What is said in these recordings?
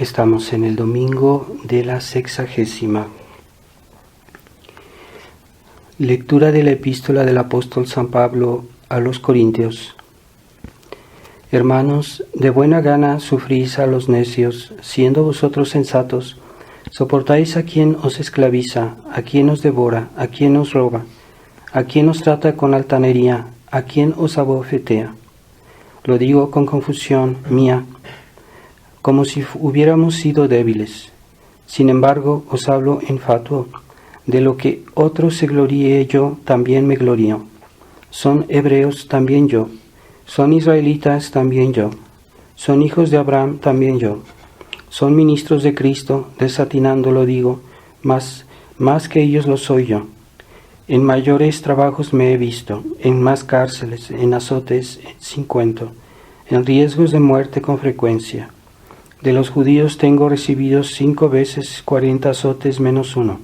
Estamos en el domingo de la 60ª. Lectura de la epístola del apóstol San Pablo a los Corintios. Hermanos, de buena gana sufrís a los necios, siendo vosotros sensatos. Soportáis a quien os esclaviza, a quien os devora, a quien os roba, a quien os trata con altanería, a quien os abofetea. Lo digo con confusión mía, como si hubiéramos sido débiles. Sin embargo, os hablo en fatuo. De lo que otro se gloríe, yo también me glorío. Son hebreos, también yo. Son israelitas, también yo. Son hijos de Abraham, también yo. Son ministros de Cristo, desatinando lo digo, más que ellos lo soy yo. En mayores trabajos me he visto, en más cárceles, en azotes sin cuento, en riesgos de muerte con frecuencia. De los judíos tengo recibidos 5 veces 40 azotes menos 1.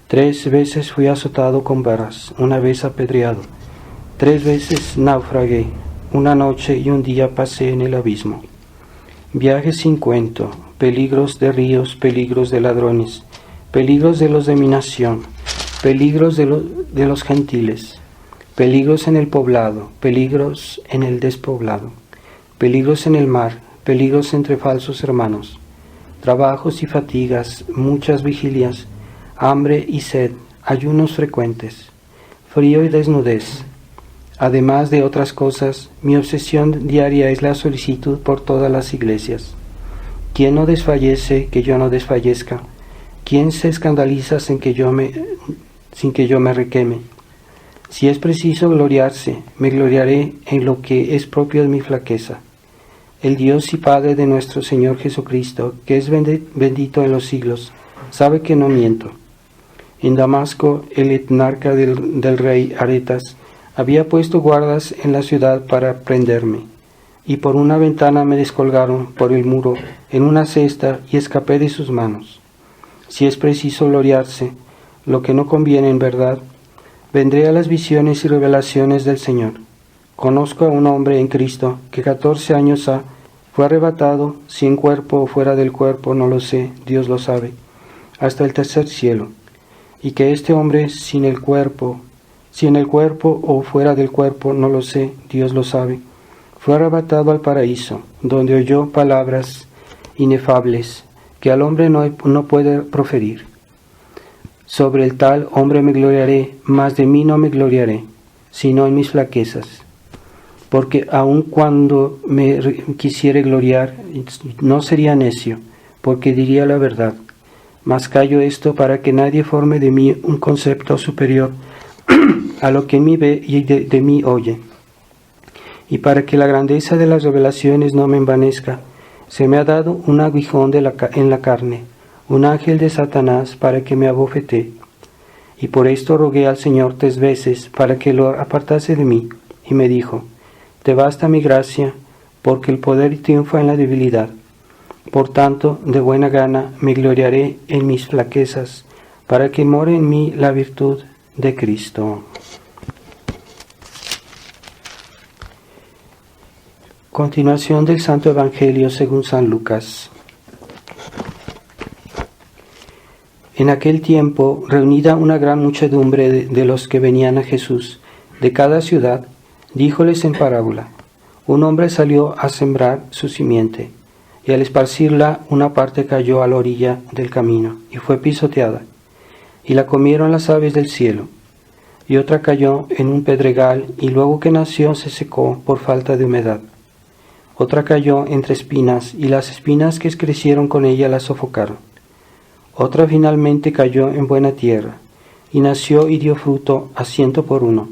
3 veces fui azotado con varas, 1 vez apedreado. 3 veces naufragué, 1 noche y 1 día pasé en el abismo. Viajes sin cuento, peligros de ríos, peligros de ladrones, peligros de los de mi nación, peligros de los gentiles, peligros en el poblado, peligros en el despoblado, peligros en el mar, peligros entre falsos hermanos, trabajos y fatigas, muchas vigilias, hambre y sed, ayunos frecuentes, frío y desnudez. Además de otras cosas, mi obsesión diaria es la solicitud por todas las iglesias. ¿Quién no desfallece que yo no desfallezca? ¿Quién se escandaliza sin que yo me requeme? Si es preciso gloriarse, me gloriaré en lo que es propio de mi flaqueza. El Dios y Padre de nuestro Señor Jesucristo, que es bendito en los siglos, sabe que no miento. En Damasco, el etnarca del rey Aretas había puesto guardas en la ciudad para prenderme, y por una ventana me descolgaron por el muro en una cesta y escapé de sus manos. Si es preciso gloriarse, lo que no conviene en verdad, vendré a las visiones y revelaciones del Señor. Conozco a un hombre en Cristo que 14 años ha, fue arrebatado, si en cuerpo o fuera del cuerpo, no lo sé, Dios lo sabe, hasta el tercer cielo, y que este hombre si en el cuerpo o fuera del cuerpo, no lo sé, Dios lo sabe, fue arrebatado al paraíso, donde oyó palabras inefables que al hombre no puede proferir. Sobre el tal hombre me gloriaré, mas de mí no me gloriaré, sino en mis flaquezas. Porque aun cuando me quisiere gloriar, no sería necio, porque diría la verdad. Mas callo esto para que nadie forme de mí un concepto superior a lo que en mí ve y de mí oye. Y para que la grandeza de las revelaciones no me envanezca, se me ha dado un aguijón en la carne, un ángel de Satanás para que me abofetee. Y por esto rogué al Señor 3 veces para que lo apartase de mí, y me dijo: Te basta mi gracia, porque el poder triunfa en la debilidad. Por tanto, de buena gana me gloriaré en mis flaquezas, para que more en mí la virtud de Cristo. Continuación del Santo Evangelio según San Lucas. En aquel tiempo, reunida una gran muchedumbre de los que venían a Jesús, de cada ciudad, díjoles en parábola: Un hombre salió a sembrar su simiente, y al esparcirla, una parte cayó a la orilla del camino, y fue pisoteada, y la comieron las aves del cielo. Y otra cayó en un pedregal, y luego que nació se secó por falta de humedad. Otra cayó entre espinas, y las espinas que crecieron con ella la sofocaron. Otra finalmente cayó en buena tierra, y nació y dio fruto a 100 por 1.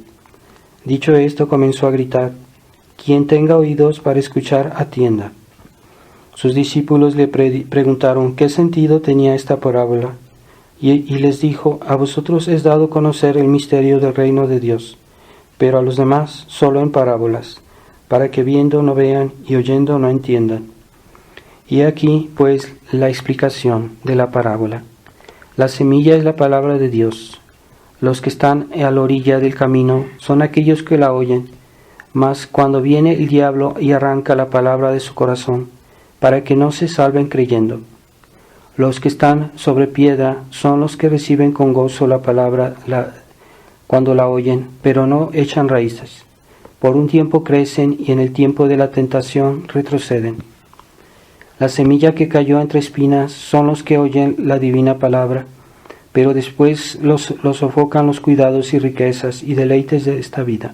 Dicho esto, comenzó a gritar: Quien tenga oídos para escuchar, atienda. Sus discípulos le preguntaron qué sentido tenía esta parábola, y les dijo: A vosotros es dado conocer el misterio del reino de Dios, pero a los demás solo en parábolas, para que viendo no vean y oyendo no entiendan. Y aquí, pues, la explicación de la parábola. La semilla es la palabra de Dios. Los que están a la orilla del camino son aquellos que la oyen, mas cuando viene el diablo y arranca la palabra de su corazón, para que no se salven creyendo. Los que están sobre piedra son los que reciben con gozo la palabra cuando la oyen, pero no echan raíces. Por un tiempo crecen y en el tiempo de la tentación retroceden. La semilla que cayó entre espinas son los que oyen la divina palabra, pero después los sofocan los cuidados y riquezas y deleites de esta vida,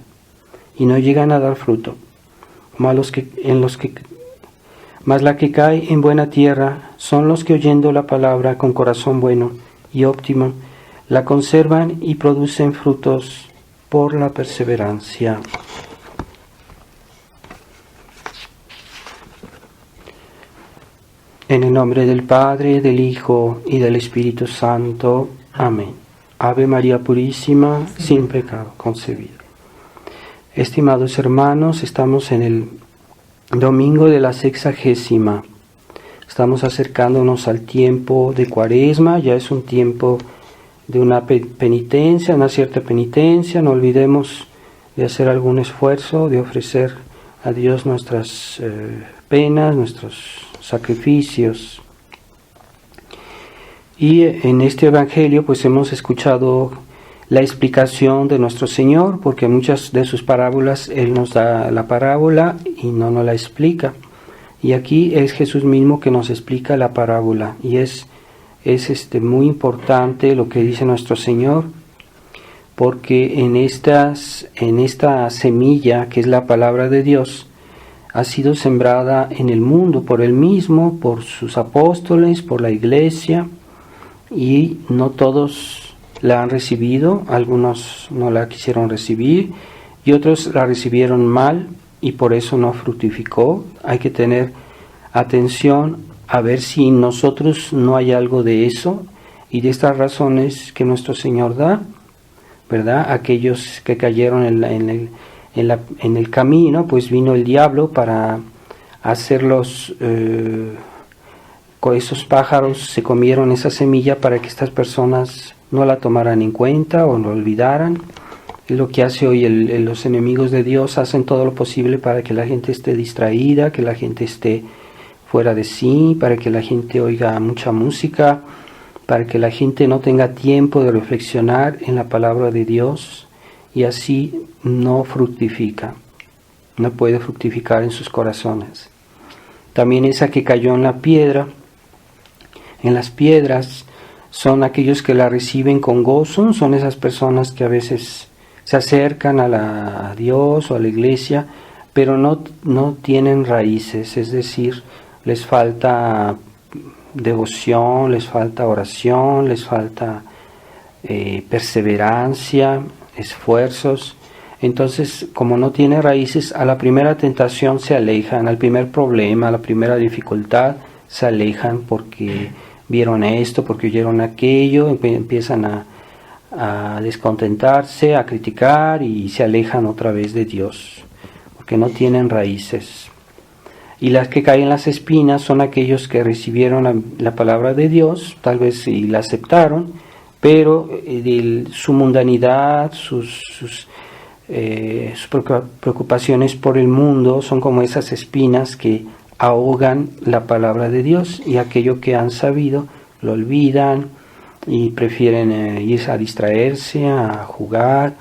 y no llegan a dar fruto. Mas la que cae en buena tierra son los que oyendo la palabra con corazón bueno y óptimo, la conservan y producen frutos por la perseverancia. En el nombre del Padre, del Hijo y del Espíritu Santo. Amén. Ave María Purísima, sin pecado concebida. Estimados hermanos, estamos en el domingo de la 60ª. Estamos acercándonos al tiempo de Cuaresma, ya es un tiempo de una penitencia, una cierta penitencia. No olvidemos de hacer algún esfuerzo, de ofrecer a Dios nuestras penas, nuestros sacrificios. Y en este Evangelio pues hemos escuchado la explicación de nuestro Señor, porque muchas de sus parábolas Él nos da la parábola y no nos la explica. Y aquí es Jesús mismo que nos explica la parábola, y es muy importante lo que dice nuestro Señor, porque en esta semilla que es la palabra de Dios ha sido sembrada en el mundo por Él mismo, por sus apóstoles, por la iglesia, y no todos la han recibido, algunos no la quisieron recibir y otros la recibieron mal y por eso no fructificó. Hay que tener atención a ver si en nosotros no hay algo de eso, y de estas razones que nuestro Señor da, ¿verdad? Aquellos que cayeron en el camino, pues vino el diablo para hacerlos, con esos pájaros se comieron esa semilla para que estas personas no la tomaran en cuenta o lo olvidaran. Es lo que hace hoy los enemigos de Dios, hacen todo lo posible para que la gente esté distraída, que la gente esté fuera de sí, para que la gente oiga mucha música, para que la gente no tenga tiempo de reflexionar en la palabra de Dios, y así no fructifica, no puede fructificar en sus corazones. También esa que cayó en la piedra, en las piedras, son aquellos que la reciben con gozo, son esas personas que a veces se acercan a Dios o a la iglesia, pero no tienen raíces, es decir, les falta devoción, les falta oración, les falta perseverancia, esfuerzos. Entonces, como no tiene raíces, a la primera tentación se alejan, al primer problema, a la primera dificultad se alejan porque vieron esto, porque oyeron aquello, empiezan a descontentarse, a criticar y se alejan otra vez de Dios, porque no tienen raíces. Y las que caen en las espinas son aquellos que recibieron la palabra de Dios, tal vez y la aceptaron, pero su mundanidad, sus preocupaciones por el mundo son como esas espinas que ahogan la palabra de Dios, y aquello que han sabido lo olvidan y prefieren irse a distraerse, a jugar,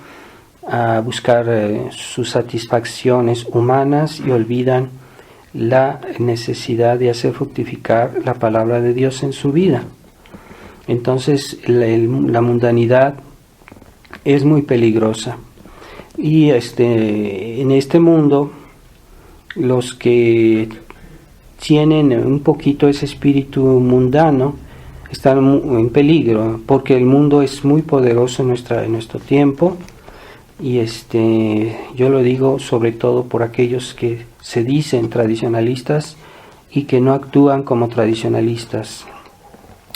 a buscar sus satisfacciones humanas, y olvidan la necesidad de hacer fructificar la palabra de Dios en su vida. Entonces la mundanidad es muy peligrosa, y en este mundo los que tienen un poquito ese espíritu mundano están en peligro, porque el mundo es muy poderoso en nuestro tiempo, y yo lo digo sobre todo por aquellos que se dicen tradicionalistas y que no actúan como tradicionalistas.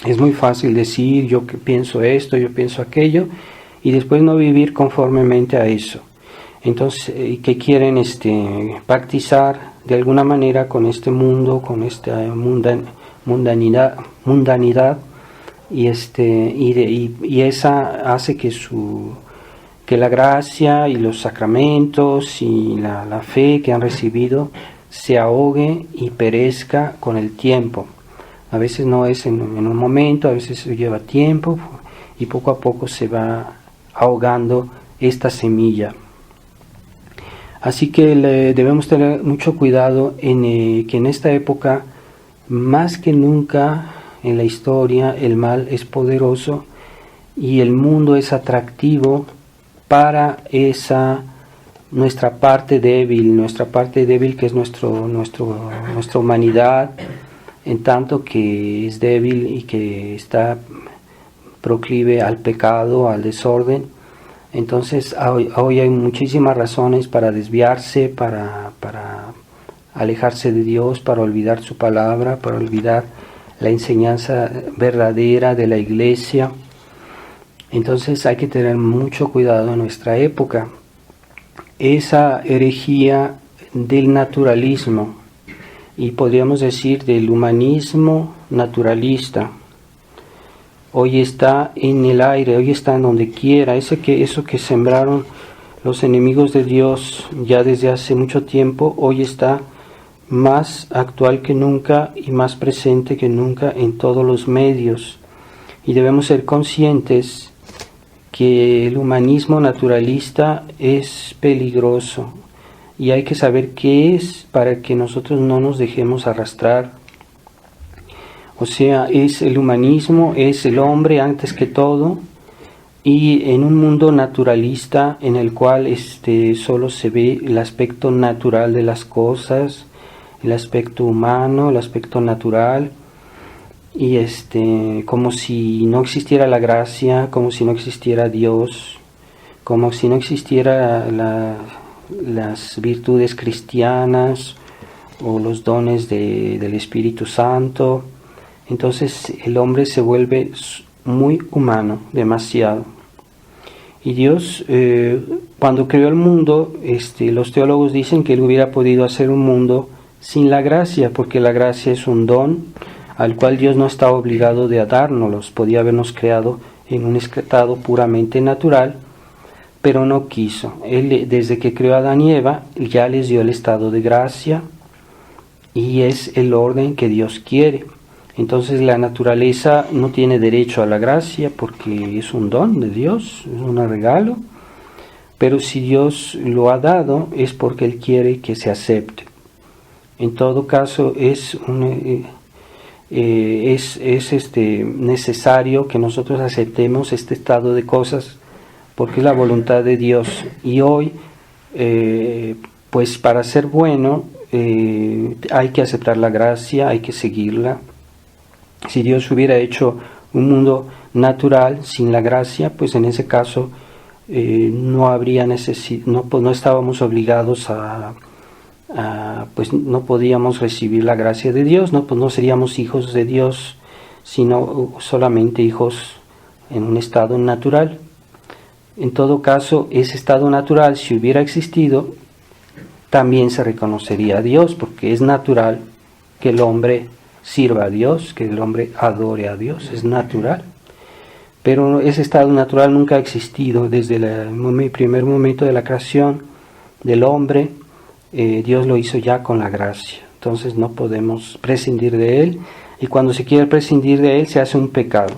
Es muy fácil decir yo que pienso esto, yo pienso aquello, y después no vivir conformemente a eso. Entonces, que quieren pactizar de alguna manera con este mundo, con esta mundanidad, y esa hace que la gracia y los sacramentos y la fe que han recibido se ahogue y perezca con el tiempo. A veces no es en un momento, a veces lleva tiempo y poco a poco se va ahogando esta semilla. Así que debemos tener mucho cuidado en que en esta época, más que nunca en la historia, el mal es poderoso y el mundo es atractivo para nuestra parte débil que es nuestra humanidad, en tanto que es débil y que está proclive al pecado, al desorden. Entonces hoy hay muchísimas razones para desviarse, para alejarse de Dios, para olvidar su palabra, para olvidar la enseñanza verdadera de la iglesia. Entonces hay que tener mucho cuidado en nuestra época. Esa herejía del naturalismo, y podríamos decir del humanismo naturalista, hoy está en el aire, hoy está en donde quiera. Eso que sembraron los enemigos de Dios ya desde hace mucho tiempo, hoy está más actual que nunca y más presente que nunca en todos los medios. Y debemos ser conscientes que el humanismo naturalista es peligroso y hay que saber qué es para que nosotros no nos dejemos arrastrar. O sea, el humanismo es el hombre antes que todo, y en un mundo naturalista en el cual solo se ve el aspecto natural de las cosas, el aspecto humano, el aspecto natural, y como si no existiera la gracia, como si no existiera Dios, como si no existiera las virtudes cristianas o los dones del Espíritu Santo. Entonces el hombre se vuelve muy humano, demasiado. Y Dios, cuando creó el mundo, los teólogos dicen que Él hubiera podido hacer un mundo sin la gracia, porque la gracia es un don al cual Dios no está obligado de dárnoslos. Podía habernos creado en un estado puramente natural, pero no quiso. Él, desde que creó a Adán y Eva, ya les dio el estado de gracia, y es el orden que Dios quiere. Entonces la naturaleza no tiene derecho a la gracia porque es un don de Dios, es un regalo, pero si Dios lo ha dado es porque Él quiere que se acepte. En todo caso es necesario que nosotros aceptemos este estado de cosas porque es la voluntad de Dios. Y hoy, pues para ser bueno, hay que aceptar la gracia, hay que seguirla. Si Dios hubiera hecho un mundo natural sin la gracia, pues en ese caso no habría necesidad, no estábamos obligados pues no podíamos recibir la gracia de Dios, pues no seríamos hijos de Dios, sino solamente hijos en un estado natural. En todo caso, ese estado natural, si hubiera existido, también se reconocería a Dios, porque es natural que el hombre sirva a Dios, que el hombre adore a Dios, es natural. Pero ese estado natural nunca ha existido desde el primer momento de la creación del hombre. Dios lo hizo ya con la gracia, entonces no podemos prescindir de Él, y cuando se quiere prescindir de Él se hace un pecado,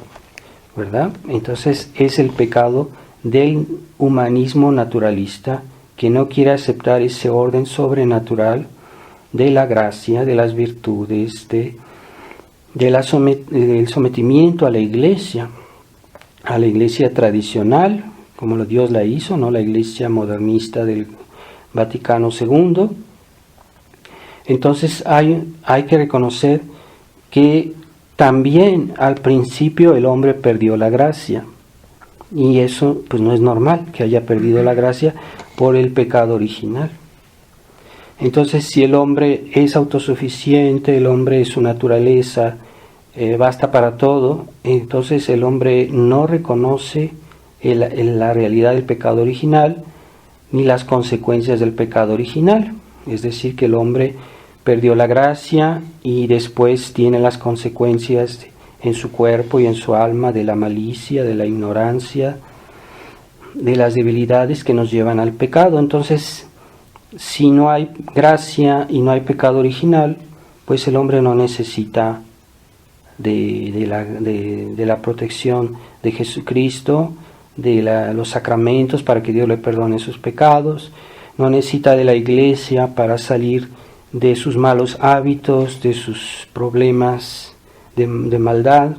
¿verdad? Entonces es el pecado del humanismo naturalista, que no quiere aceptar ese orden sobrenatural de la gracia, de las virtudes, del sometimiento a la iglesia tradicional, como Dios la hizo, no la iglesia modernista del Vaticano II. Entonces hay que reconocer que también al principio el hombre perdió la gracia, y eso pues no es normal que haya perdido la gracia por el pecado original. Entonces si el hombre es autosuficiente, el hombre su naturaleza basta para todo, entonces el hombre no reconoce la realidad del pecado original ni las consecuencias del pecado original. Es decir, que el hombre perdió la gracia y después tiene las consecuencias en su cuerpo y en su alma de la malicia, de la ignorancia, de las debilidades que nos llevan al pecado. Entonces Si no hay gracia y no hay pecado original, pues el hombre no necesita de la protección de Jesucristo, de los sacramentos para que Dios le perdone sus pecados, no necesita de la iglesia para salir de sus malos hábitos, de sus problemas de maldad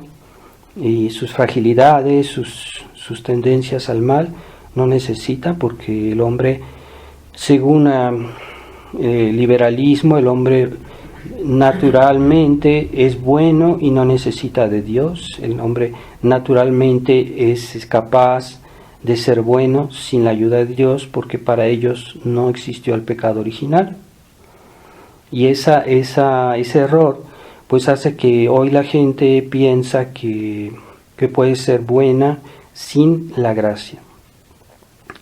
y sus fragilidades, sus tendencias al mal. No necesita, porque el hombre, según el liberalismo, el hombre naturalmente es bueno y no necesita de Dios. El hombre naturalmente es capaz de ser bueno sin la ayuda de Dios, porque para ellos no existió el pecado original. Y ese error pues hace que hoy la gente piensa que puede ser buena sin la gracia,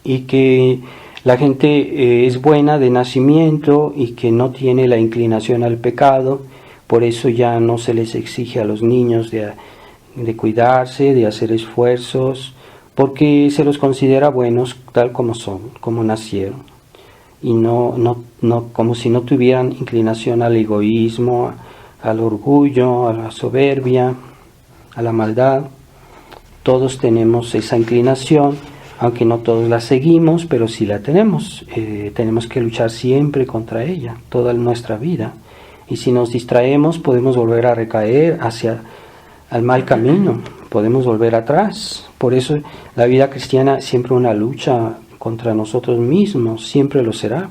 y que la gente es buena de nacimiento y que no tiene la inclinación al pecado. Por eso ya no se les exige a los niños de cuidarse, de hacer esfuerzos, porque se los considera buenos tal como son, como nacieron, y no como si no tuvieran inclinación al egoísmo, al orgullo, a la soberbia, a la maldad. Todos tenemos esa inclinación, aunque no todos la seguimos, pero sí la tenemos. Tenemos que luchar siempre contra ella, toda nuestra vida. Y si nos distraemos, podemos volver a recaer al mal camino, podemos volver atrás. Por eso la vida cristiana es siempre una lucha contra nosotros mismos, siempre lo será,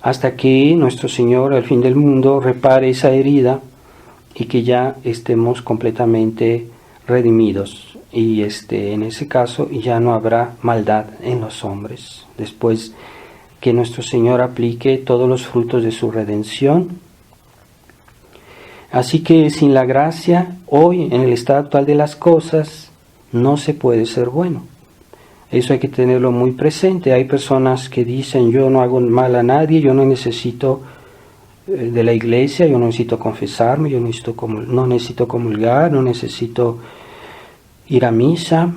hasta que nuestro Señor al fin del mundo repare esa herida y que ya estemos completamente redimidos. Y en ese caso ya no habrá maldad en los hombres, después que nuestro Señor aplique todos los frutos de su redención. Así que sin la gracia, hoy en el estado actual de las cosas, no se puede ser bueno. Eso hay que tenerlo muy presente. Hay personas que dicen: yo no hago mal a nadie, yo no necesito de la iglesia, yo no necesito confesarme, yo no necesito comulgar, no necesito ir a misa.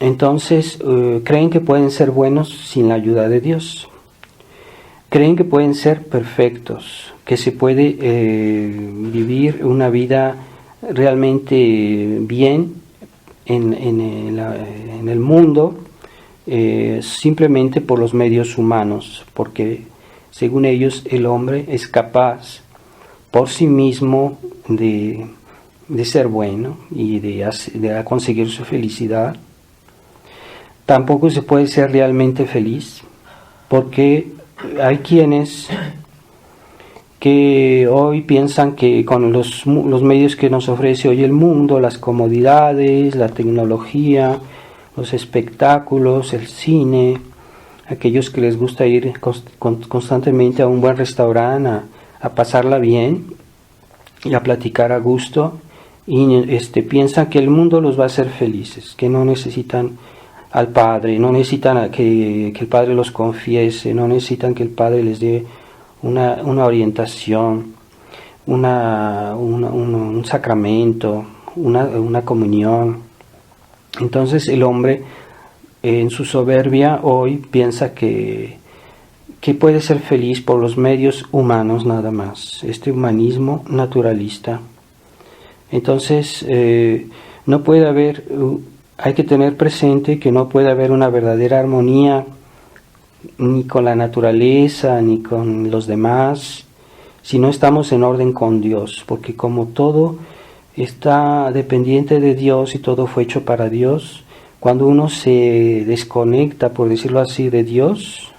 Entonces creen que pueden ser buenos sin la ayuda de Dios. Creen que pueden ser perfectos, que se puede vivir una vida realmente bien en el mundo, simplemente por los medios humanos, porque según ellos el hombre es capaz por sí mismo de ser bueno y de conseguir su felicidad. Tampoco se puede ser realmente feliz, porque hay quienes que hoy piensan que con los medios que nos ofrece hoy el mundo, las comodidades, la tecnología, los espectáculos, el cine, aquellos que les gusta ir constantemente a un buen restaurante a pasarla bien y a platicar a gusto, y piensan que el mundo los va a hacer felices, que no necesitan al Padre, no necesitan que el Padre los confiese, no necesitan que el Padre les dé una orientación, un sacramento, una comunión. Entonces el hombre, en su soberbia, hoy piensa que puede ser feliz por los medios humanos nada más, este humanismo naturalista. Entonces no puede haber, hay que tener presente que no puede haber una verdadera armonía ni con la naturaleza ni con los demás si no estamos en orden con Dios, porque como todo está dependiente de Dios y todo fue hecho para Dios, cuando uno se desconecta, por decirlo así, de Dios,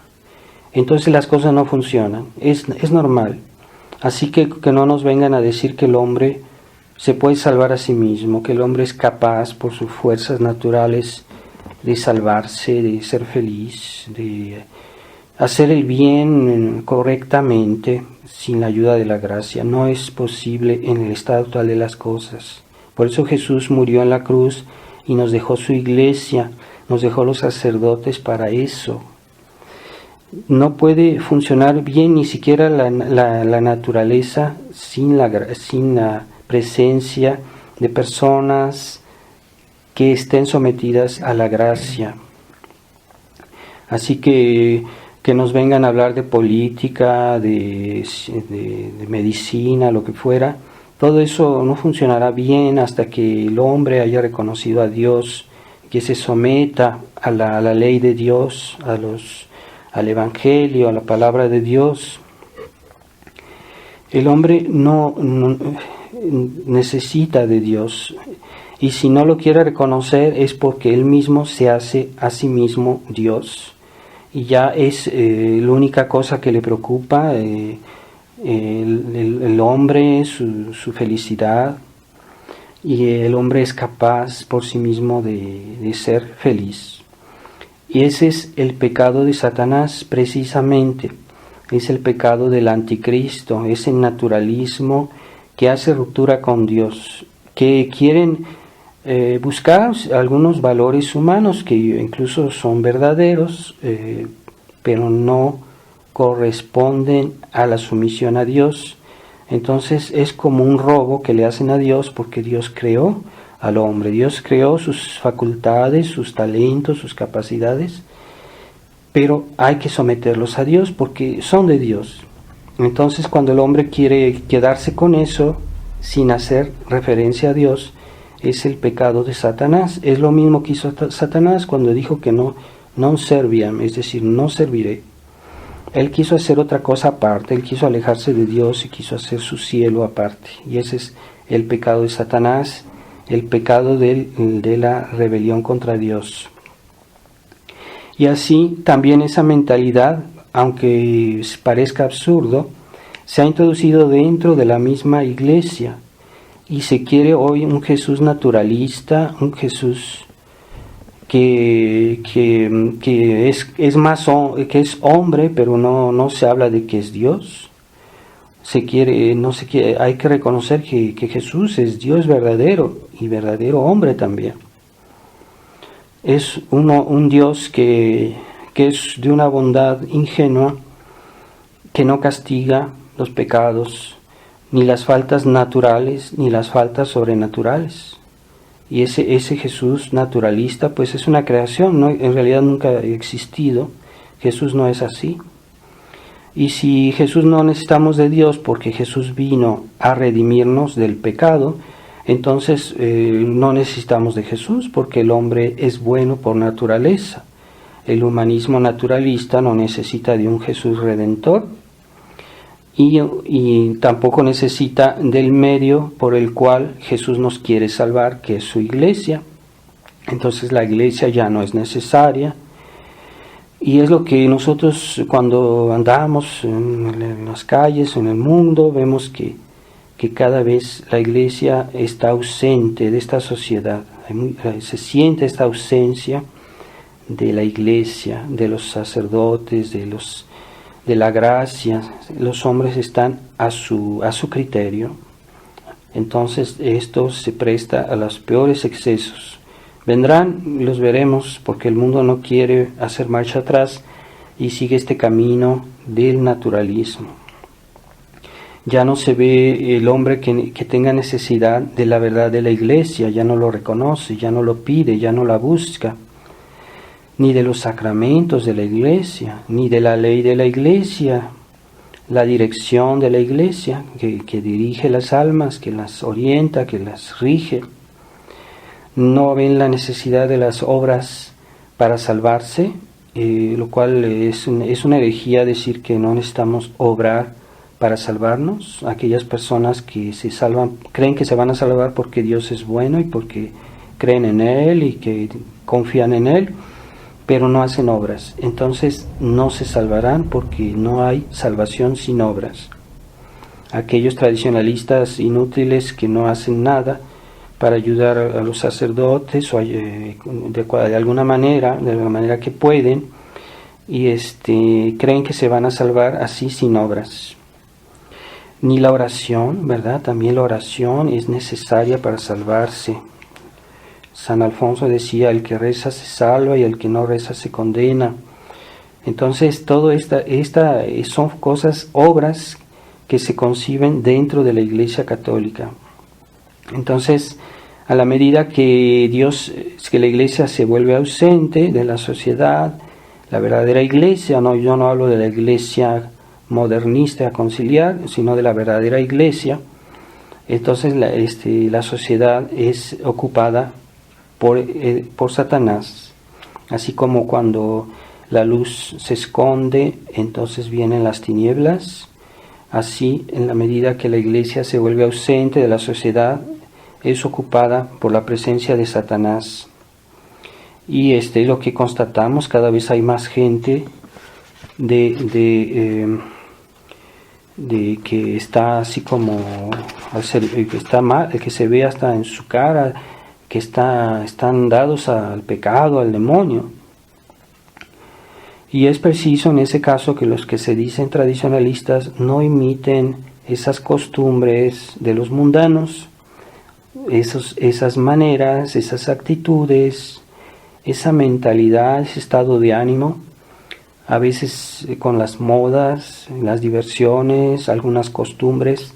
entonces las cosas no funcionan. Es normal. Así que no nos vengan a decir que el hombre se puede salvar a sí mismo, que el hombre es capaz por sus fuerzas naturales de salvarse, de ser feliz, de hacer el bien correctamente sin la ayuda de la gracia. No es posible en el estado actual de las cosas. Por eso Jesús murió en la cruz y nos dejó su iglesia, nos dejó los sacerdotes para eso. No puede funcionar bien ni siquiera la naturaleza sin la presencia de personas que estén sometidas a la gracia. Así que que nos vengan a hablar de política, de medicina, lo que fuera. Todo eso no funcionará bien hasta que el hombre haya reconocido a Dios, que se someta a la ley de Dios, al Evangelio, a la palabra de Dios. El hombre no necesita de Dios, y si no lo quiere reconocer es porque él mismo se hace a sí mismo Dios, y ya es la única cosa que le preocupa, el hombre, su felicidad, y el hombre es capaz por sí mismo de ser feliz. Y ese es el pecado de Satanás precisamente, es el pecado del anticristo, es el naturalismo que hace ruptura con Dios, que quieren buscar algunos valores humanos que incluso son verdaderos, pero no corresponden a la sumisión a Dios. Entonces es como un robo que le hacen a Dios, porque Dios creó al hombre, Dios creó sus facultades, sus talentos, sus capacidades, pero hay que someterlos a Dios porque son de Dios. Entonces cuando el hombre quiere quedarse con eso sin hacer referencia a Dios, es el pecado de Satanás. Es lo mismo que hizo Satanás cuando dijo que no serviam, es decir, no serviré. Él quiso hacer otra cosa aparte, él quiso alejarse de Dios y quiso hacer su cielo aparte. Y ese es el pecado de Satanás, el pecado de la rebelión contra Dios. Y así también esa mentalidad, aunque parezca absurdo, se ha introducido dentro de la misma iglesia. Y se quiere hoy un Jesús naturalista, un Jesús que es hombre, pero no se habla de que es Dios. Hay que reconocer que Jesús es Dios verdadero y verdadero hombre también. Es un Dios que es de una bondad ingenua, que no castiga los pecados, ni las faltas naturales, ni las faltas sobrenaturales. Y ese Jesús naturalista, pues es una creación, ¿no? En realidad nunca ha existido. Jesús no es así. Y si Jesús no necesitamos de Dios porque Jesús vino a redimirnos del pecado, entonces no necesitamos de Jesús porque el hombre es bueno por naturaleza. El humanismo naturalista no necesita de un Jesús redentor y tampoco necesita del medio por el cual Jesús nos quiere salvar, que es su iglesia. Entonces la iglesia ya no es necesaria. Y es lo que nosotros cuando andamos en las calles, en el mundo, vemos que cada vez la iglesia está ausente de esta sociedad. Se siente esta ausencia de la iglesia, de los sacerdotes, de la gracia. Los hombres están a su criterio. Entonces esto se presta a los peores excesos. Vendrán, los veremos, porque el mundo no quiere hacer marcha atrás y sigue este camino del naturalismo. Ya no se ve el hombre que tenga necesidad de la verdad de la iglesia, ya no lo reconoce, ya no lo pide, ya no la busca, ni de los sacramentos de la iglesia, ni de la ley de la iglesia, la dirección de la iglesia, que dirige las almas, que las orienta, que las rige. No ven la necesidad de las obras para salvarse, lo cual es una herejía decir que no necesitamos obrar para salvarnos. Aquellas personas que se salvan, creen que se van a salvar porque Dios es bueno y porque creen en Él y que confían en Él, pero no hacen obras. Entonces no se salvarán porque no hay salvación sin obras. Aquellos tradicionalistas inútiles que no hacen nada para ayudar a los sacerdotes o de alguna manera, de la manera que pueden, y creen que se van a salvar así sin obras. Ni la oración, ¿verdad? También la oración es necesaria para salvarse. San Alfonso decía, el que reza se salva y el que no reza se condena. Entonces, todo esta son cosas, obras que se conciben dentro de la Iglesia Católica. Entonces, a la medida que la Iglesia se vuelve ausente de la sociedad, La verdadera iglesia, no, yo no hablo de la iglesia modernista conciliar, sino de la verdadera iglesia. Entonces la sociedad es ocupada por Satanás, así como cuando la luz se esconde, entonces vienen las tinieblas. Así, en la medida que la iglesia se vuelve ausente de la sociedad, es ocupada por la presencia de Satanás. Y lo que constatamos, cada vez hay más gente de que está así como que está mal, que se ve hasta en su cara, que están dados al pecado, al demonio. Y es preciso en ese caso que los que se dicen tradicionalistas no imiten esas costumbres de los mundanos, esas maneras, esas actitudes, esa mentalidad, ese estado de ánimo, a veces con las modas, las diversiones, algunas costumbres,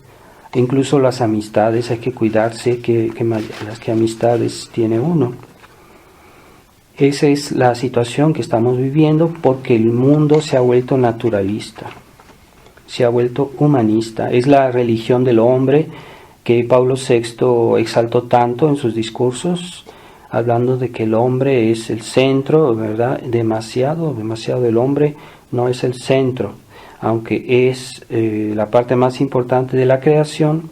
incluso las amistades. Hay que cuidarse las que amistades tiene uno. Esa es la situación que estamos viviendo, porque el mundo se ha vuelto naturalista, se ha vuelto humanista. Es la religión del hombre que Pablo VI exaltó tanto en sus discursos, hablando de que el hombre es el centro, ¿verdad? Demasiado del hombre no es el centro, aunque es la parte más importante de la creación,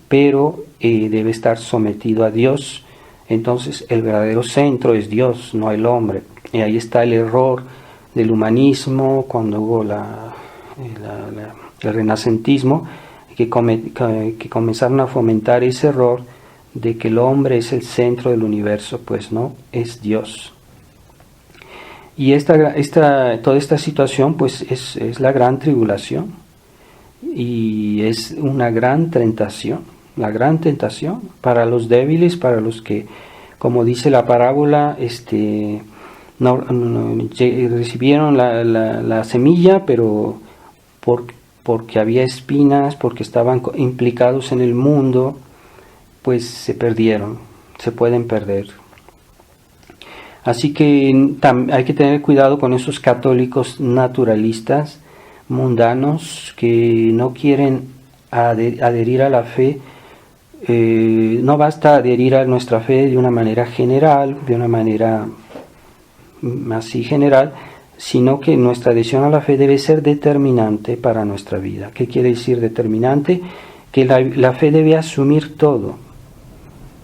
pero debe estar sometido a Dios. Entonces el verdadero centro es Dios, no el hombre. Y ahí está el error del humanismo, cuando hubo el renacentismo, que comenzaron a fomentar ese error de que el hombre es el centro del universo. Pues no, es Dios. Y toda esta situación pues es la gran tribulación, y es una gran tentación, la gran tentación para los débiles, para los que, como dice la parábola, no recibieron la semilla, pero porque había espinas, porque estaban implicados en el mundo, pues se perdieron, se pueden perder. Así que hay que tener cuidado con esos católicos naturalistas, mundanos, que no quieren adherir a la fe. No basta adherir a nuestra fe de una manera general, de una manera así general, sino que nuestra adhesión a la fe debe ser determinante para nuestra vida. ¿Qué quiere decir determinante? Que la fe debe asumir todo.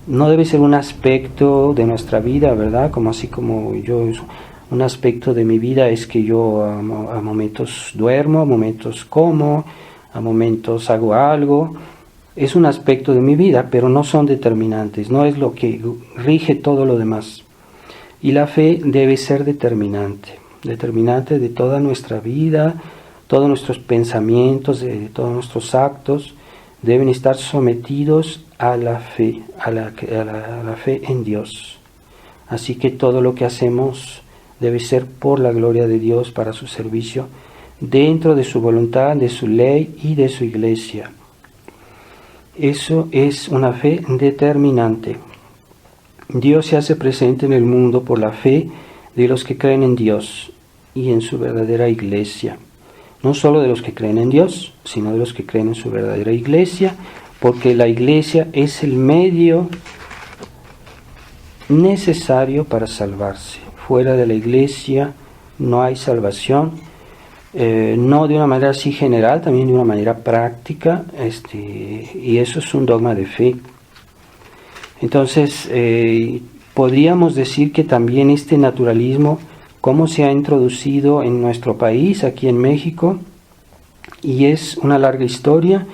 No debe ser un aspecto de nuestra vida, ¿verdad? Un aspecto de mi vida es que yo a momentos duermo, a momentos como, a momentos hago algo. Es un aspecto de mi vida, pero no son determinantes, no es lo que rige todo lo demás. Y la fe debe ser determinante de toda nuestra vida, todos nuestros pensamientos, de todos nuestros actos, deben estar sometidos a la fe, a la fe en Dios. Así que todo lo que hacemos debe ser por la gloria de Dios, para su servicio, dentro de su voluntad, de su ley y de su iglesia. Eso es una fe determinante. Dios se hace presente en el mundo por la fe de los que creen en Dios y en su verdadera iglesia. No solo de los que creen en Dios, sino de los que creen en su verdadera iglesia, porque la iglesia es el medio necesario para salvarse. Fuera de la iglesia no hay salvación, no de una manera así general, también de una manera práctica, y eso es un dogma de fe. Entonces, podríamos decir que también este naturalismo, cómo se ha introducido en nuestro país, aquí en México, y es una larga historia,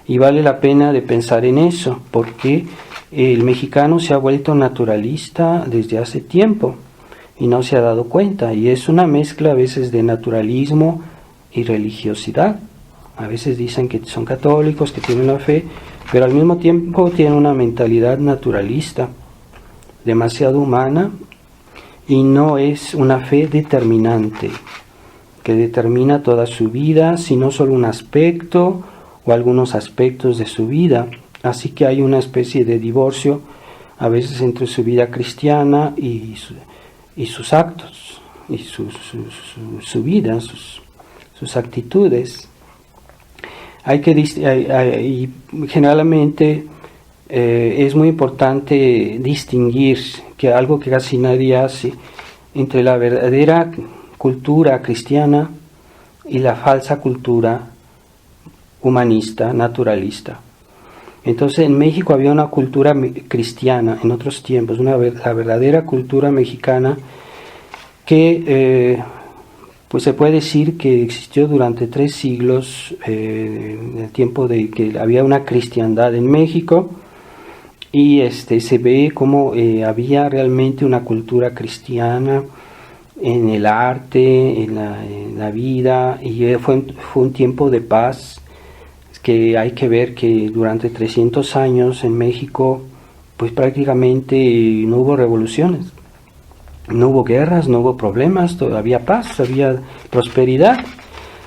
y vale la pena de pensar en eso, porque el mexicano se ha vuelto naturalista desde hace tiempo y no se ha dado cuenta, y es una mezcla a veces de naturalismo y religiosidad. A veces dicen que son católicos, que tienen la fe, pero al mismo tiempo tienen una mentalidad naturalista, demasiado humana, y no es una fe determinante, que determina toda su vida, sino solo un aspecto o algunos aspectos de su vida. Así que hay una especie de divorcio a veces entre su vida cristiana y sus actos. y su vida, sus actitudes. Y generalmente es muy importante distinguir que algo que casi nadie hace entre la verdadera cultura cristiana y la falsa cultura humanista, naturalista. Entonces en México había una cultura cristiana en otros tiempos, la verdadera cultura mexicana que pues se puede decir que existió durante 3 siglos, en el tiempo de que había una cristiandad en México, y se ve como había realmente una cultura cristiana en el arte, en la vida, y fue un tiempo de paz, que hay que ver que durante 300 años en México pues prácticamente no hubo revoluciones, no hubo guerras, no hubo problemas, había paz, había prosperidad,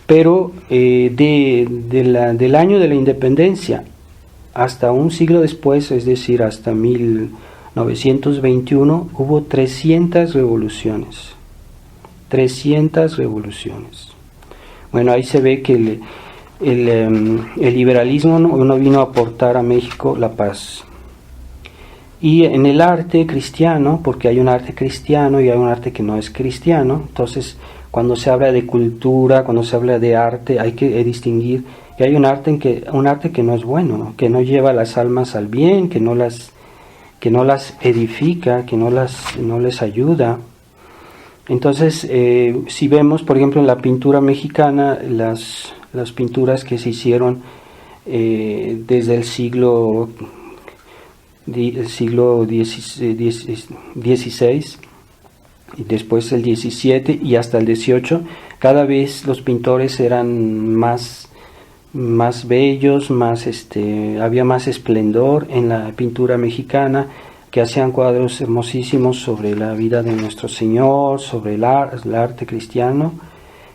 pero del año de la independencia hasta un siglo después, es decir, hasta 1921, hubo 300 revoluciones. 300 revoluciones. Bueno, ahí se ve que el liberalismo no vino a aportar a México la paz. Y en el arte cristiano, porque hay un arte cristiano y hay un arte que no es cristiano, entonces cuando se habla de cultura, cuando se habla de arte, hay que distinguir que hay un arte que no es bueno, ¿no? Que no lleva las almas al bien, que no las edifica, que no les ayuda. Entonces, si vemos, por ejemplo, en la pintura mexicana, las pinturas que se hicieron desde el siglo XVI y después el XVII y hasta el XVIII, cada vez los pintores eran más bellos, había más esplendor en la pintura mexicana, que hacían cuadros hermosísimos sobre la vida de nuestro Señor, sobre el arte cristiano.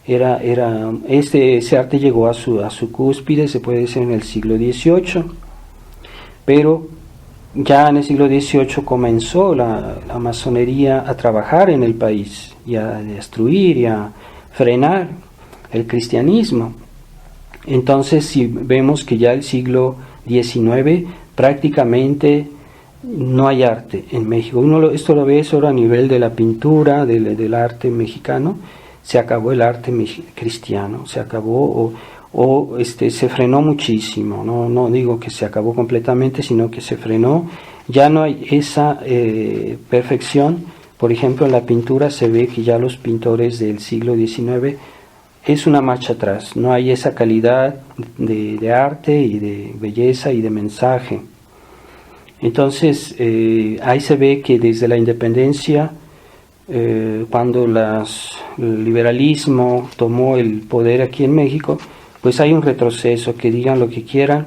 Ese arte llegó a su cúspide, se puede decir, en el siglo XVIII, pero ya en el siglo XVIII comenzó la masonería a trabajar en el país y a destruir y a frenar el cristianismo. Entonces, si vemos que ya el siglo XIX prácticamente no hay arte en México. Esto lo ve solo a nivel de la pintura, del arte mexicano. Se acabó el arte cristiano, se acabó se frenó muchísimo. No digo que se acabó completamente, sino que se frenó. Ya no hay esa perfección. Por ejemplo, en la pintura se ve que ya los pintores del siglo XIX es una marcha atrás. No hay esa calidad de arte y de belleza y de mensaje. Entonces, ahí se ve que desde la independencia, cuando el liberalismo tomó el poder aquí en México, pues hay un retroceso, que digan lo que quieran.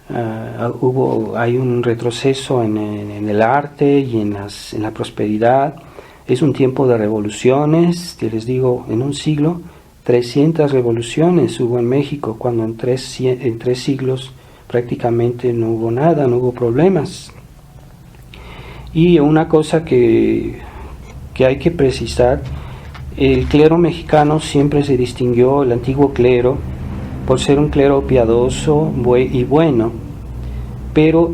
Hay un retroceso en el arte y en la prosperidad. Es un tiempo de revoluciones, les digo, en un siglo, 300 revoluciones hubo en México, cuando en tres siglos prácticamente no hubo nada, no hubo problemas. Y una cosa que hay que precisar, el clero mexicano siempre se distinguió, el antiguo clero, por ser un clero piadoso y bueno, pero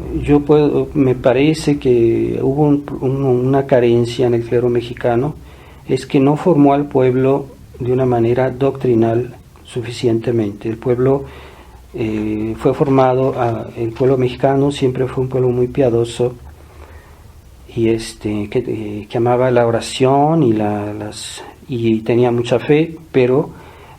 me parece que hubo una carencia en el clero mexicano, es que no formó al pueblo de una manera doctrinal suficientemente. El pueblo fue formado, el pueblo mexicano siempre fue un pueblo muy piadoso y que amaba la oración y tenía mucha fe, pero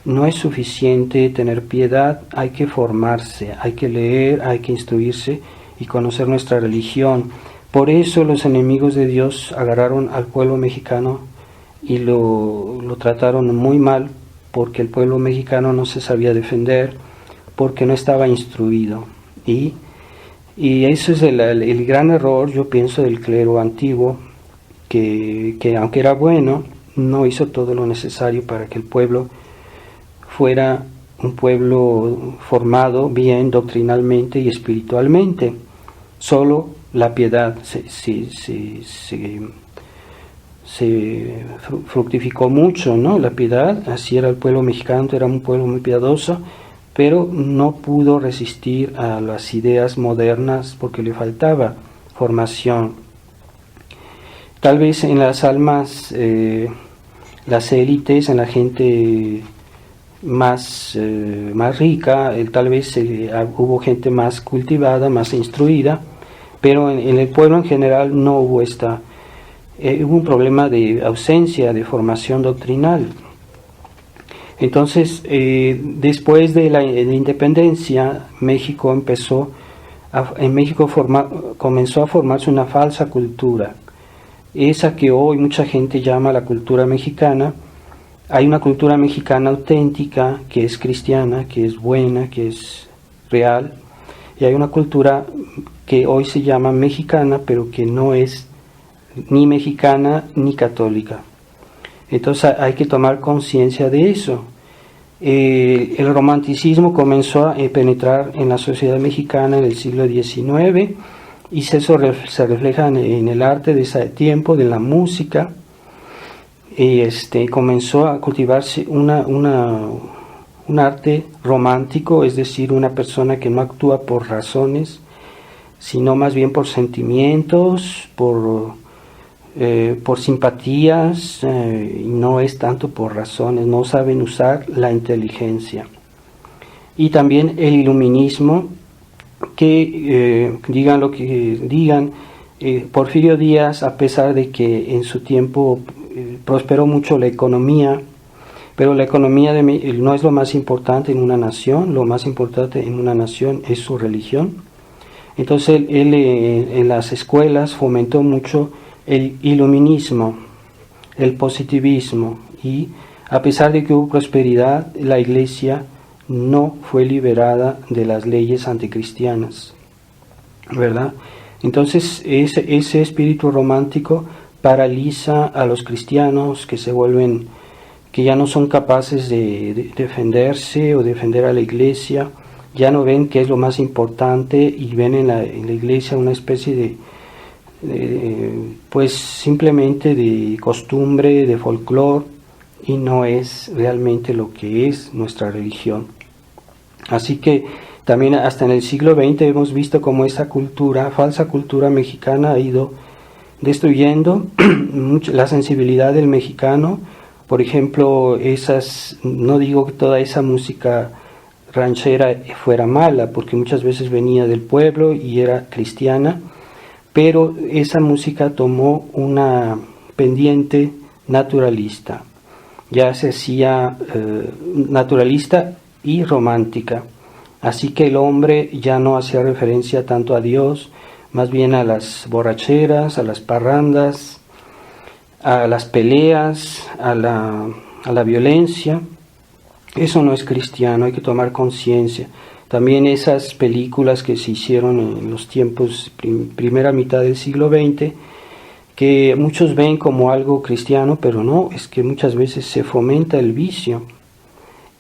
no es suficiente tener piedad, hay que formarse, hay que leer, hay que instruirse y conocer nuestra religión. Por eso los enemigos de Dios agarraron al pueblo mexicano y lo trataron muy mal, porque el pueblo mexicano no se sabía defender, porque no estaba instruido. Y eso es el gran error, yo pienso, del clero antiguo, que aunque era bueno, no hizo todo lo necesario para que el pueblo fuera un pueblo formado bien doctrinalmente y espiritualmente. Solo la piedad se fructificó mucho, ¿no? La piedad, así era el pueblo mexicano, era un pueblo muy piadoso, pero no pudo resistir a las ideas modernas porque le faltaba formación. Tal vez en las almas, las élites, en la gente más rica, tal vez hubo gente más cultivada, más instruida, pero en el pueblo en general no hubo hubo un problema de ausencia de formación doctrinal. Entonces, después de la independencia, comenzó a formarse una falsa cultura, esa que hoy mucha gente llama la cultura mexicana. Hay una cultura mexicana auténtica, que es cristiana, que es buena, que es real, y hay una cultura que hoy se llama mexicana, pero que no es ni mexicana ni católica. Entonces hay que tomar conciencia de eso. El romanticismo comenzó a penetrar en la sociedad mexicana en el siglo XIX, y eso se refleja en el arte de ese tiempo, de la música. Comenzó a cultivarse un arte romántico, es decir, una persona que no actúa por razones, sino más bien por sentimientos, por simpatías, y no es tanto por razones, no saben usar la inteligencia. Y también el iluminismo, que digan lo que digan, Porfirio Díaz, a pesar de que en su tiempo prosperó mucho la economía, pero la economía no es lo más importante en una nación. Lo más importante en una nación es su religión. Entonces él en las escuelas fomentó mucho el iluminismo, el positivismo, y a pesar de que hubo prosperidad, la Iglesia no fue liberada de las leyes anticristianas, ¿verdad? Entonces ese espíritu romántico paraliza a los cristianos, que ya no son capaces de defenderse o defender a la Iglesia, ya no ven qué es lo más importante, y ven en la Iglesia una especie de pues simplemente de costumbre, de folclore, y no es realmente lo que es nuestra religión. Así que también hasta en el siglo XX hemos visto cómo esa falsa cultura mexicana ha ido destruyendo la sensibilidad del mexicano. Por ejemplo, no digo que toda esa música ranchera fuera mala, porque muchas veces venía del pueblo y era cristiana, pero esa música tomó una pendiente naturalista, ya se hacía naturalista y romántica, así que el hombre ya no hacía referencia tanto a Dios, más bien a las borracheras, a las parrandas, a las peleas, a la violencia. Eso no es cristiano, hay que tomar conciencia. También esas películas que se hicieron en los tiempos, primera mitad del siglo XX, que muchos ven como algo cristiano, pero no, es que muchas veces se fomenta el vicio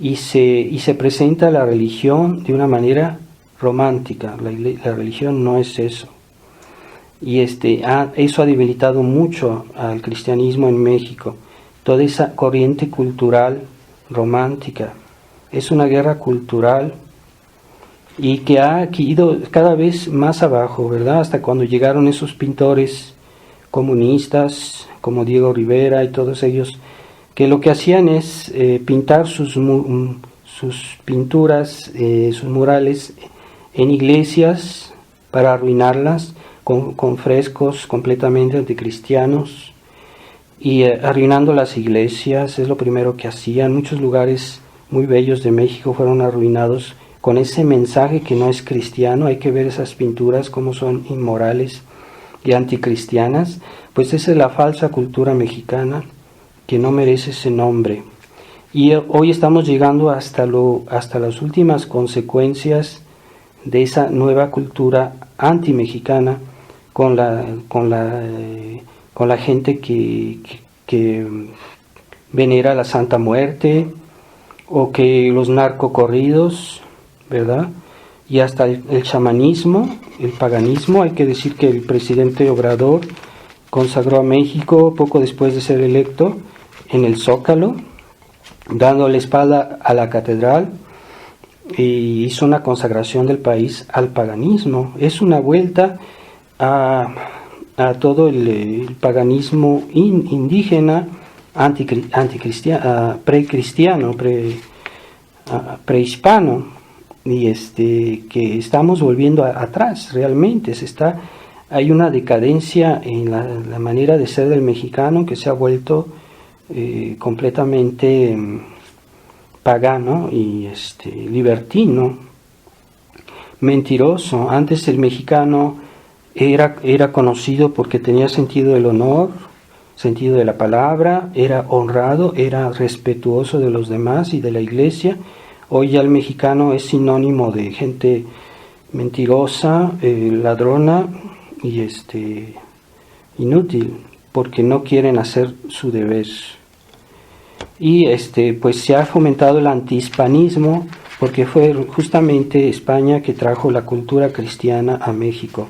y se presenta la religión de una manera romántica. La religión no es eso. Y eso ha debilitado mucho al cristianismo en México. Toda esa corriente cultural romántica es una guerra cultural, y que ha ido cada vez más abajo, ¿verdad? Hasta cuando llegaron esos pintores comunistas como Diego Rivera y todos ellos, que lo que hacían es pintar sus pinturas, sus murales en iglesias para arruinarlas, con frescos completamente anticristianos, y arruinando las iglesias. Es lo primero que hacían. Muchos lugares muy bellos de México fueron arruinados con ese mensaje que no es cristiano. Hay que ver esas pinturas como son inmorales y anticristianas. Pues esa es la falsa cultura mexicana, que no merece ese nombre. Y hoy estamos llegando hasta las últimas consecuencias de esa nueva cultura antimexicana, con la gente que venera la Santa Muerte, o que los narcocorridos, ¿verdad? Y hasta el chamanismo, el paganismo. Hay que decir que el presidente Obrador consagró a México poco después de ser electo en el Zócalo, dando la espalda a la catedral, y hizo una consagración del país al paganismo. Es una vuelta a todo el paganismo indígena, precristiano, prehispano, y que estamos volviendo atrás realmente. Hay una decadencia en la manera de ser del mexicano, que se ha vuelto completamente pagano y libertino, mentiroso. Antes el mexicano era conocido porque tenía sentido del honor, sentido de la palabra, era honrado, era respetuoso de los demás y de la iglesia. Hoy ya el mexicano es sinónimo de gente mentirosa, ladrona y inútil, porque no quieren hacer su deber. Y pues se ha fomentado el antihispanismo, porque fue justamente España que trajo la cultura cristiana a México.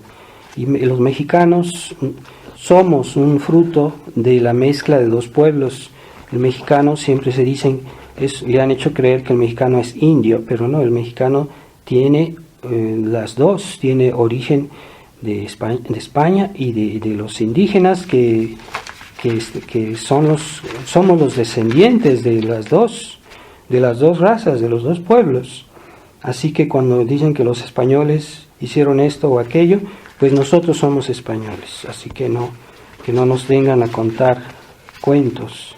Y los mexicanos somos un fruto de la mezcla de dos pueblos. El mexicano, siempre se dicen, le han hecho creer que el mexicano es indio, pero no, el mexicano tiene las dos, tiene origen de España y de los indígenas que somos los descendientes de las dos razas, de los dos pueblos. Así que cuando dicen que los españoles hicieron esto o aquello, pues nosotros somos españoles, así que no nos vengan a contar cuentos.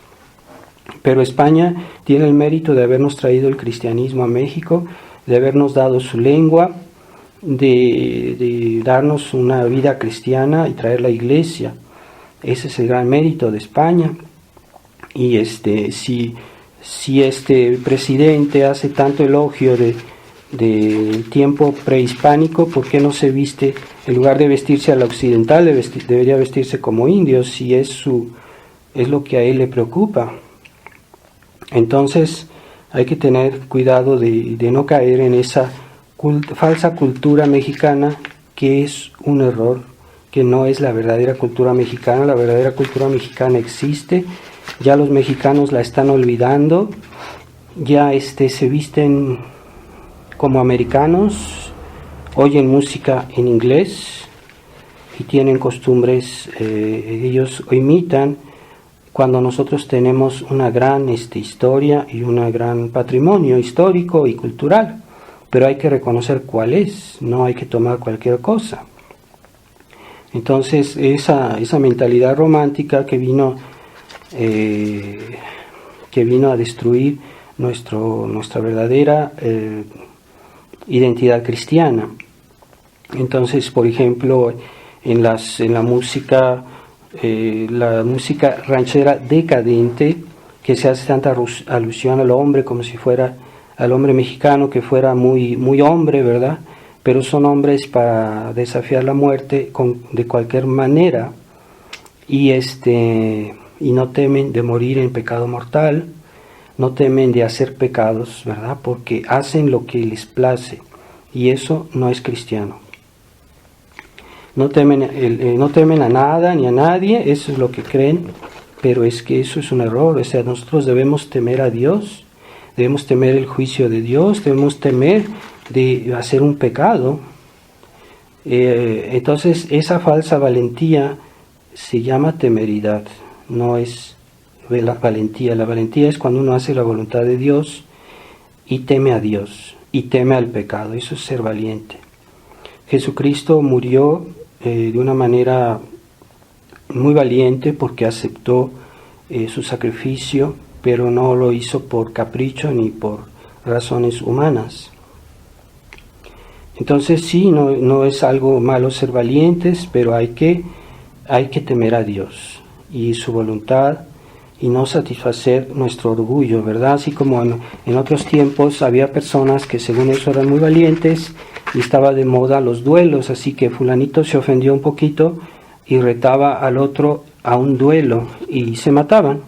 Pero España tiene el mérito de habernos traído el cristianismo a México, de habernos dado su lengua, de darnos una vida cristiana y traer la iglesia. Ese es el gran mérito de España. Y si este presidente hace tanto elogio del tiempo prehispánico, ¿por qué no se viste, en lugar de vestirse a la occidental, debería vestirse como indio, si es lo que a él le preocupa? Entonces hay que tener cuidado de no caer en esa falsa cultura mexicana, que es un error, que no es la verdadera cultura mexicana. La verdadera cultura mexicana existe, ya los mexicanos la están olvidando, ya se visten como americanos, oyen música en inglés y tienen costumbres, ellos imitan, cuando nosotros tenemos una gran historia y un gran patrimonio histórico y cultural, pero hay que reconocer cuál es, no hay que tomar cualquier cosa. Entonces esa mentalidad romántica que vino a destruir nuestra verdadera identidad cristiana. Entonces, por ejemplo, en la música ranchera decadente, que se hace tanta alusión al hombre, como si fuera al hombre mexicano, que fuera muy, muy hombre, ¿verdad? Pero son hombres para desafiar la muerte de cualquier manera, y no temen de morir en pecado mortal, no temen de hacer pecados, ¿verdad? Porque hacen lo que les place, y eso no es cristiano. No temen a nada ni a nadie, eso es lo que creen, pero es que eso es un error. O sea, nosotros debemos temer a Dios, debemos temer el juicio de Dios, debemos temer de hacer un pecado. Entonces esa falsa valentía se llama temeridad, no es la valentía. La valentía es cuando uno hace la voluntad de Dios y teme a Dios y teme al pecado. Eso es ser valiente. Jesucristo murió de una manera muy valiente porque aceptó su sacrificio, pero no lo hizo por capricho ni por razones humanas. Entonces sí, no es algo malo ser valientes, pero hay que temer a Dios y su voluntad y no satisfacer nuestro orgullo, ¿verdad? Así como en otros tiempos había personas que según eso eran muy valientes y estaba de moda los duelos, así que fulanito se ofendió un poquito y retaba al otro a un duelo y se mataban.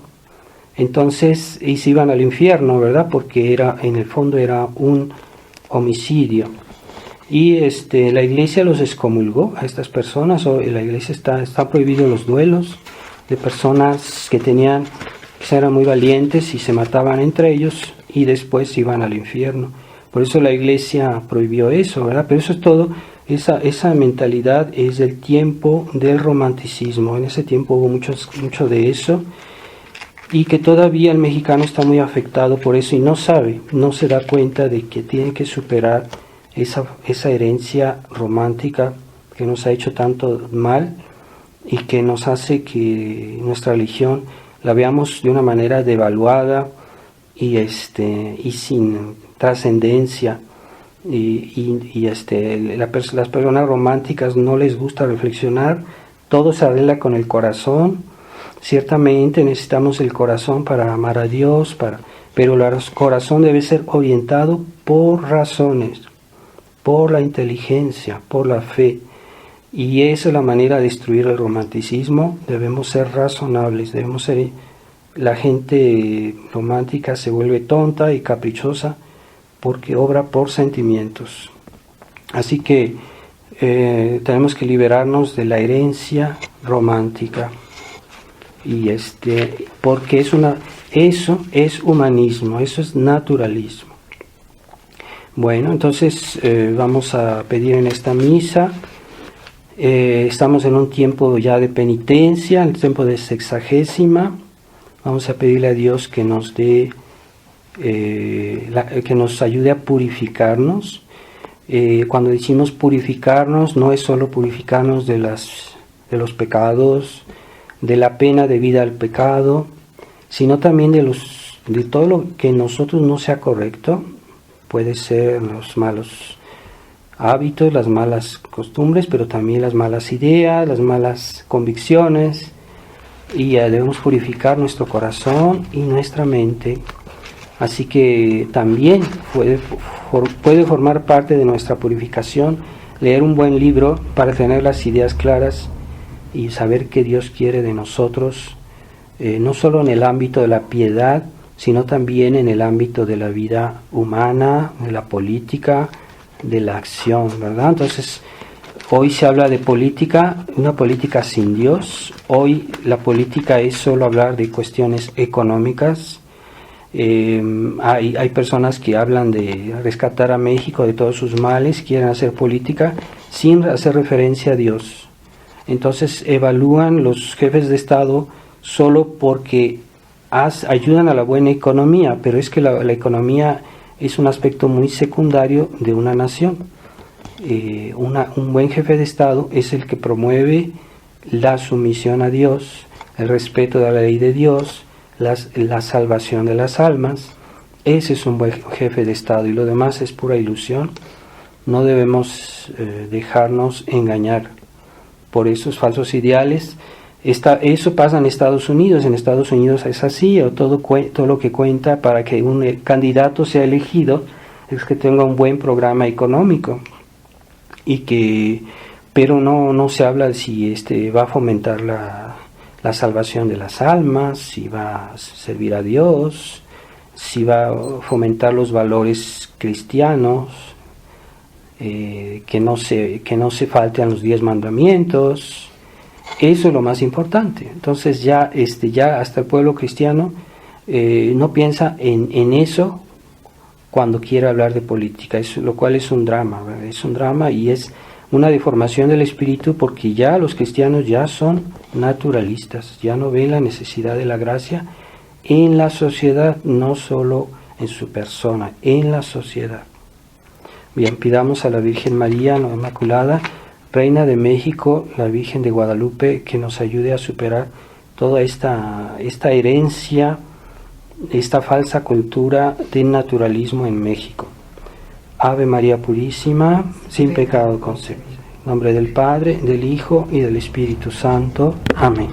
Entonces y se iban al infierno, ¿verdad? Porque en el fondo era un homicidio. Y la iglesia los excomulgó a estas personas, o en la iglesia está prohibido los duelos de personas que eran muy valientes y se mataban entre ellos y después iban al infierno. Por eso la iglesia prohibió eso, ¿verdad? Pero eso es todo, esa mentalidad es del tiempo del romanticismo. En ese tiempo hubo mucho de eso, y que todavía el mexicano está muy afectado por eso y no se da cuenta de que tiene que superar esa herencia romántica que nos ha hecho tanto mal y que nos hace que nuestra religión la veamos de una manera devaluada y sin trascendencia, las personas románticas no les gusta reflexionar, todo se arregla con el corazón. Ciertamente necesitamos el corazón para amar a Dios, pero el corazón debe ser orientado por razones, por la inteligencia, por la fe. Y esa es la manera de destruir el romanticismo. Debemos ser razonables, la gente romántica se vuelve tonta y caprichosa porque obra por sentimientos. Así que tenemos que liberarnos de la herencia romántica. Y porque eso es humanismo, eso es naturalismo. Bueno, entonces vamos a pedir en esta misa. Estamos en un tiempo ya de penitencia, el tiempo de sexagésima. Vamos a pedirle a Dios que nos dé, que nos ayude a purificarnos. Cuando decimos purificarnos, no es solo purificarnos de los pecados, de la pena debida al pecado, sino también de todo lo que en nosotros no sea correcto. Puede ser los malos hábitos, las malas costumbres, pero también las malas ideas, las malas convicciones, y debemos purificar nuestro corazón y nuestra mente. Así que también puede formar parte de nuestra purificación leer un buen libro para tener las ideas claras y saber qué Dios quiere de nosotros, no solo en el ámbito de la piedad, sino también en el ámbito de la vida humana, de la política, de la acción, ¿verdad? Entonces, hoy se habla de política, una política sin Dios. Hoy la política es solo hablar de cuestiones económicas. Hay personas que hablan de rescatar a México de todos sus males, quieren hacer política sin hacer referencia a Dios. Entonces evalúan los jefes de Estado solo porque ayudan a la buena economía, pero es que la economía es un aspecto muy secundario de una nación. Un buen jefe de Estado es el que promueve la sumisión a Dios, el respeto de la ley de Dios, la salvación de las almas. Ese es un buen jefe de Estado, y lo demás es pura ilusión. No debemos dejarnos engañar por esos falsos ideales. Eso pasa en Estados Unidos. En Estados Unidos es así, o todo lo que cuenta para que un candidato sea elegido es que tenga un buen programa económico, pero no se habla de si va a fomentar la salvación de las almas, si va a servir a Dios, si va a fomentar los valores cristianos, que no se falten los 10 mandamientos. Eso es lo más importante. Entonces ya hasta el pueblo cristiano no piensa en eso cuando quiere hablar de política, lo cual es un drama, ¿verdad? Es un drama y es una deformación del espíritu, porque ya los cristianos ya son naturalistas, ya no ven la necesidad de la gracia en la sociedad, no solo en su persona, en la sociedad. Bien, pidamos a la Virgen María, la Inmaculada, Reina de México, la Virgen de Guadalupe, que nos ayude a superar toda esta herencia, esta falsa cultura del naturalismo en México. Ave María Purísima, sin pecado concebida. En nombre del Padre, del Hijo y del Espíritu Santo. Amén.